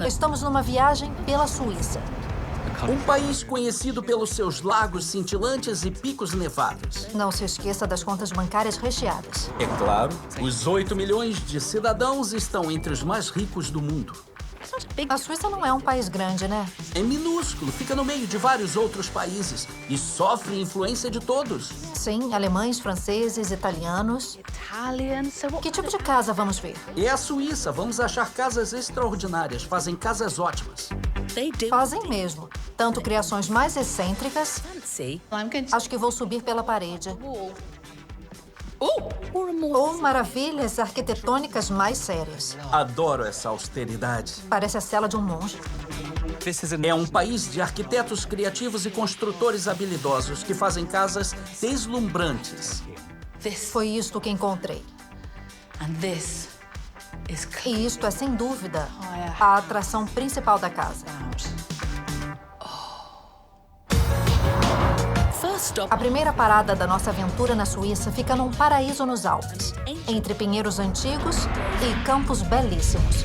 Estamos numa viagem pela Suíça. Um país conhecido pelos seus lagos cintilantes e picos nevados. Não se esqueça das contas bancárias recheadas. É claro, os 8 milhões de cidadãos estão entre os mais ricos do mundo. A Suíça não é um país grande, né? É minúsculo, fica no meio de vários outros países e sofre influência de todos. Sim, alemães, franceses, italianos. Que tipo de casa vamos ver? É a Suíça, vamos achar casas extraordinárias, fazem casas ótimas. Fazem mesmo. Tanto criações mais excêntricas. Acho que vou subir pela parede. Ou maravilhas arquitetônicas mais sérias. Adoro essa austeridade. Parece a cela de um monge. É um país de arquitetos criativos e construtores habilidosos que fazem casas deslumbrantes. Foi isto que encontrei. E isto é, sem dúvida, a atração principal da casa. A primeira parada da nossa aventura na Suíça fica num paraíso nos Alpes, entre pinheiros antigos e campos belíssimos.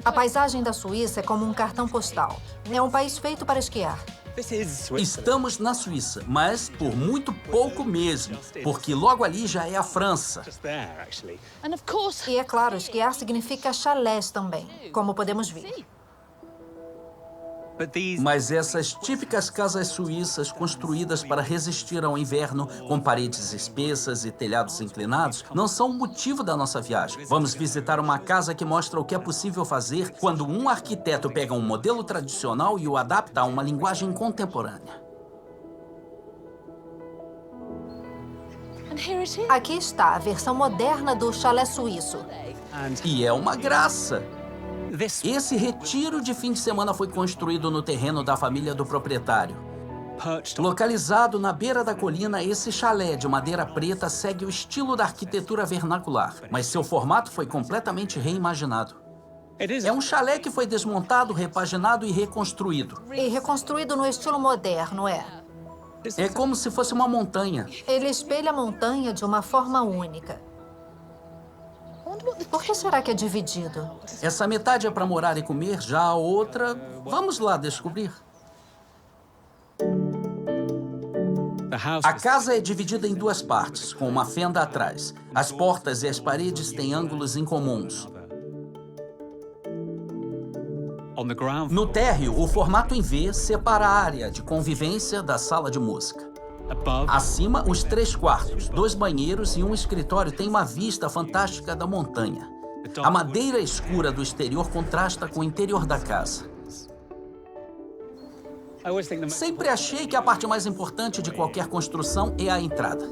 A paisagem da Suíça é como um cartão postal. É um país feito para esquiar. Estamos na Suíça, mas por muito pouco mesmo, porque logo ali já é a França. E é claro, esquiar significa chalés também, como podemos ver. Mas essas típicas casas suíças construídas para resistir ao inverno, com paredes espessas e telhados inclinados, não são o motivo da nossa viagem. Vamos visitar uma casa que mostra o que é possível fazer quando um arquiteto pega um modelo tradicional e o adapta a uma linguagem contemporânea. Aqui está a versão moderna do chalé suíço. E é uma graça! Esse retiro de fim de semana foi construído no terreno da família do proprietário. Localizado na beira da colina, esse chalé de madeira preta segue o estilo da arquitetura vernacular, mas seu formato foi completamente reimaginado. É um chalé que foi desmontado, repaginado e reconstruído. E reconstruído no estilo moderno, é. É como se fosse uma montanha. Ele espelha a montanha de uma forma única. Por que será que é dividido? Essa metade é para morar e comer, já a outra... Vamos lá descobrir. A casa é dividida em duas partes, com uma fenda atrás. As portas e as paredes têm ângulos incomuns. No térreo, o formato em V separa a área de convivência da sala de música. Acima, os 3 quartos, 2 banheiros e um escritório têm uma vista fantástica da montanha. A madeira escura do exterior contrasta com o interior da casa. Sempre achei que a parte mais importante de qualquer construção é a entrada.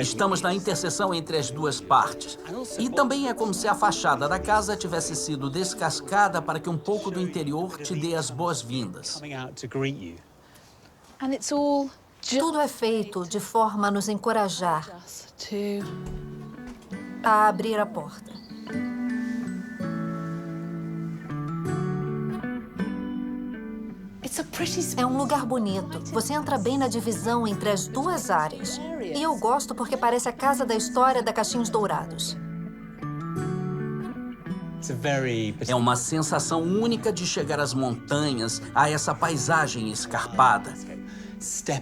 Estamos na interseção entre as duas partes. E também é como se a fachada da casa tivesse sido descascada para que um pouco do interior te dê as boas-vindas. Tudo é feito de forma a nos encorajar a abrir a porta. É um lugar bonito. Você entra bem na divisão entre as duas áreas. E eu gosto porque parece a casa da história da Caixinhos Dourados. É uma sensação única de chegar às montanhas, a essa paisagem escarpada.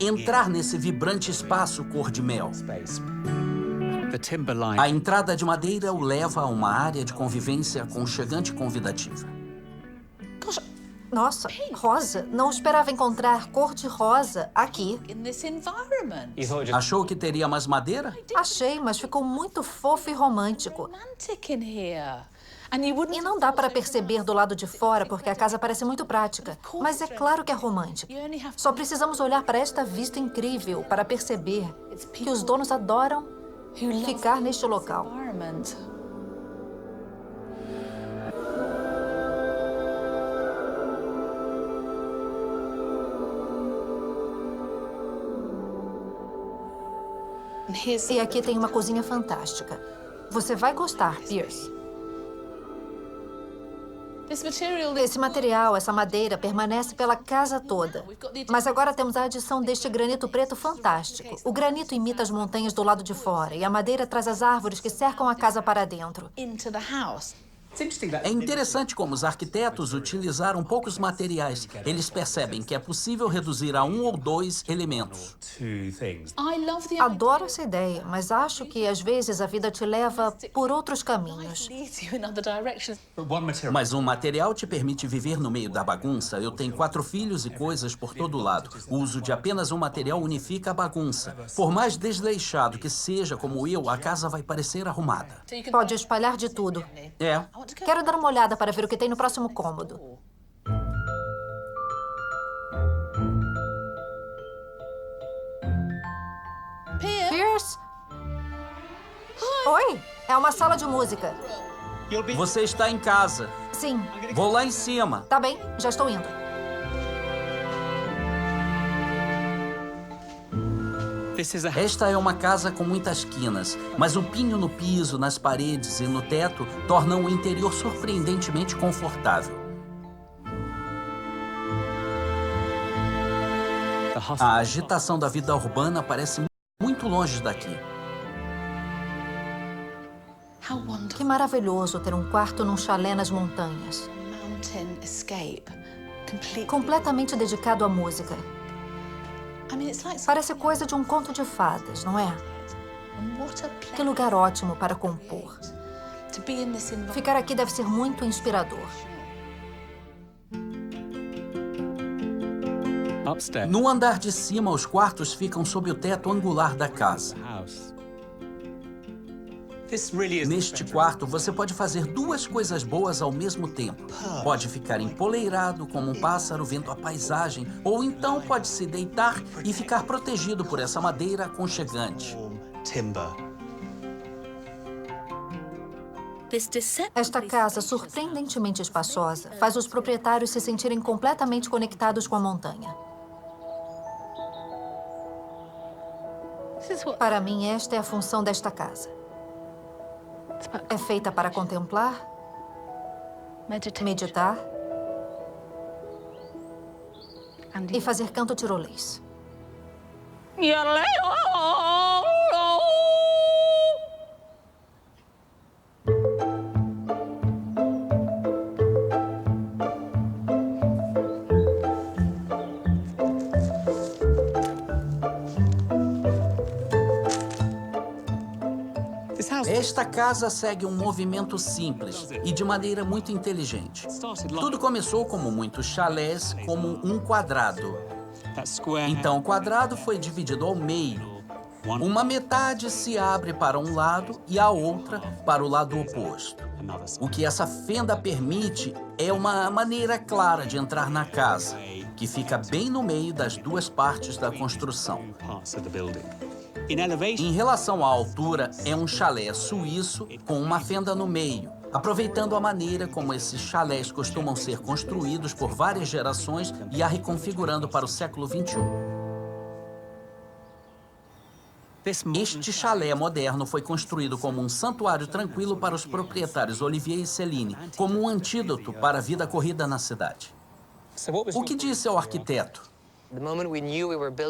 Entrar nesse vibrante espaço cor-de-mel. A entrada de madeira o leva a uma área de convivência aconchegante e convidativa. Nossa, rosa. Não esperava encontrar cor-de-rosa aqui. Achou que teria mais madeira? Achei, mas ficou muito fofo e romântico. E não dá para perceber do lado de fora porque a casa parece muito prática. Mas é claro que é romântico. Só precisamos olhar para esta vista incrível para perceber que os donos adoram ficar neste local. E aqui tem uma cozinha fantástica. Você vai gostar, Pierce. Esse material, essa madeira, permanece pela casa toda. Mas agora temos a adição deste granito preto fantástico. O granito imita as montanhas do lado de fora e a madeira traz as árvores que cercam a casa para dentro. É interessante como os arquitetos utilizaram poucos materiais. Eles percebem que é possível reduzir a um ou dois elementos. Adoro essa ideia, mas acho que às vezes a vida te leva por outros caminhos. Mas um material te permite viver no meio da bagunça. Eu tenho 4 filhos e coisas por todo lado. O uso de apenas um material unifica a bagunça. Por mais desleixado que seja como eu, a casa vai parecer arrumada. Pode espalhar de tudo. É. Quero dar uma olhada para ver o que tem no próximo cômodo. Pierce? Oi, é uma sala de música. Você está em casa. Sim, Vou lá em cima. tá bem, já estou indo. Esta é uma casa com muitas quinas, mas o pinho no piso, nas paredes e no teto tornam o interior surpreendentemente confortável. A agitação da vida urbana parece muito longe daqui. Que maravilhoso ter um quarto num chalé nas montanhas. Completamente dedicado à música. Parece coisa de um conto de fadas, não é? Que lugar ótimo para compor. Ficar aqui deve ser muito inspirador. No andar de cima, os quartos ficam sob o teto angular da casa. Neste quarto, você pode fazer 2 coisas boas ao mesmo tempo. Pode ficar empoleirado como um pássaro vendo a paisagem, ou então pode se deitar e ficar protegido por essa madeira aconchegante. Esta casa, surpreendentemente espaçosa, faz os proprietários se sentirem completamente conectados com a montanha. Para mim, esta é a função desta casa. É feita para contemplar, meditar e fazer canto tirolês. Esta casa segue um movimento simples e de maneira muito inteligente. Tudo começou como muitos chalés, como um quadrado. Então o quadrado foi dividido ao meio. Uma metade se abre para um lado e a outra para o lado oposto. O que essa fenda permite é uma maneira clara de entrar na casa, que fica bem no meio das 2 partes da construção. Em relação à altura, é um chalé suíço com uma fenda no meio, aproveitando a maneira como esses chalés costumam ser construídos por várias gerações e a reconfigurando para o século XXI. Este chalé moderno foi construído como um santuário tranquilo para os proprietários Olivier e Céline, como um antídoto para a vida corrida na cidade. O que disse ao arquiteto?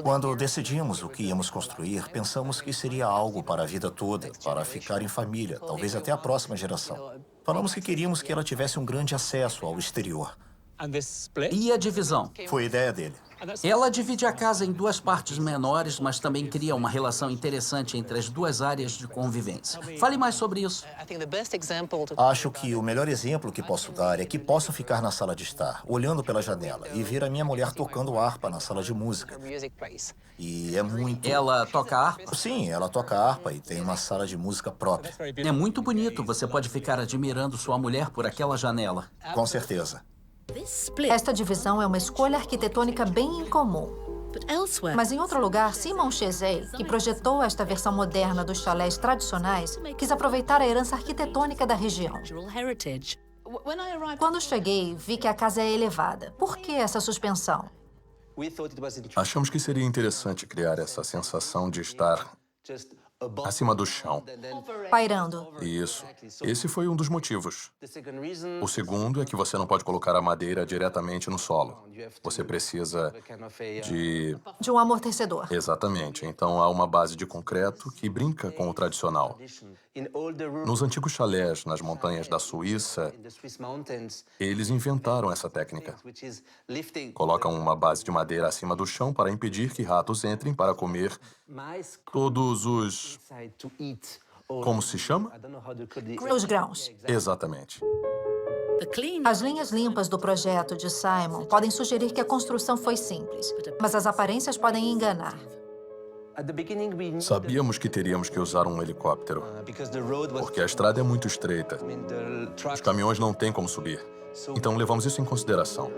Quando decidimos o que íamos construir, pensamos que seria algo para a vida toda, para ficar em família, talvez até a próxima geração. Falamos que queríamos que ela tivesse um grande acesso ao exterior. E a divisão? Foi ideia dele. Ela divide a casa em 2 partes menores, mas também cria uma relação interessante entre as 2 áreas de convivência. Fale mais sobre isso. Acho que o melhor exemplo que posso dar é que posso ficar na sala de estar, olhando pela janela, e ver a minha mulher tocando harpa na sala de música. E é muito... Ela toca harpa? Sim, ela toca harpa e tem uma sala de música própria. É muito bonito. Você pode ficar admirando sua mulher por aquela janela. Com certeza. Esta divisão é uma escolha arquitetônica bem incomum. Mas em outro lugar, Simon Chesel, que projetou esta versão moderna dos chalés tradicionais, quis aproveitar a herança arquitetônica da região. Quando cheguei, vi que a casa é elevada. Por que essa suspensão? Achamos que seria interessante criar essa sensação de estar acima do chão. Pairando. Isso. Esse foi um dos motivos. O segundo é que você não pode colocar a madeira diretamente no solo. Você precisa De um amortecedor. Exatamente. Então há uma base de concreto que brinca com o tradicional. Nos antigos chalés nas montanhas da Suíça, eles inventaram essa técnica. Colocam uma base de madeira acima do chão para impedir que ratos entrem para comer todos os... Como se chama? Os grãos. Exatamente. As linhas limpas do projeto de Simon podem sugerir que a construção foi simples, mas as aparências podem enganar. Sabíamos que teríamos que usar um helicóptero, porque a estrada é muito estreita. Os caminhões não têm como subir. Então levamos isso em consideração.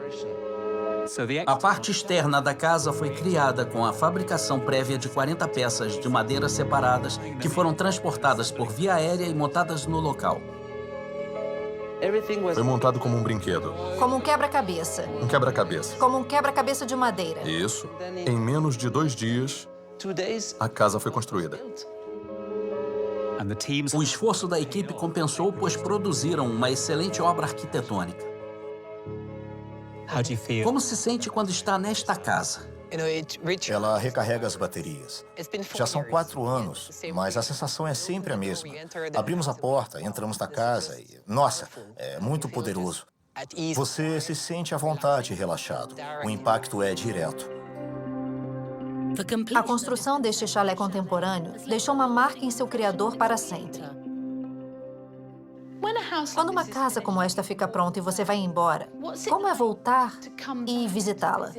A parte externa da casa foi criada com a fabricação prévia de 40 peças de madeira separadas que foram transportadas por via aérea e montadas no local. Foi montado como um brinquedo. Como um quebra-cabeça. Um quebra-cabeça. Como um quebra-cabeça de madeira. Isso. Em menos de 2 dias, a casa foi construída. O esforço da equipe compensou, pois produziram uma excelente obra arquitetônica. Como se sente quando está nesta casa? Ela recarrega as baterias. Já são 4 anos, mas a sensação é sempre a mesma. Abrimos a porta, entramos na casa e... Nossa, é muito poderoso. Você se sente à vontade e relaxado. O impacto é direto. A construção deste chalé contemporâneo deixou uma marca em seu criador para sempre. Quando uma casa como esta fica pronta e você vai embora, como é voltar e visitá-la?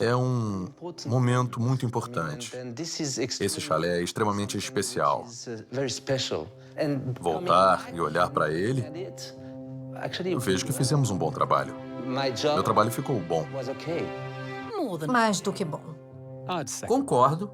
É um momento muito importante. Esse chalé é extremamente especial. Voltar e olhar para ele, eu vejo que fizemos um bom trabalho. Meu trabalho ficou bom. Mais do que bom. Concordo.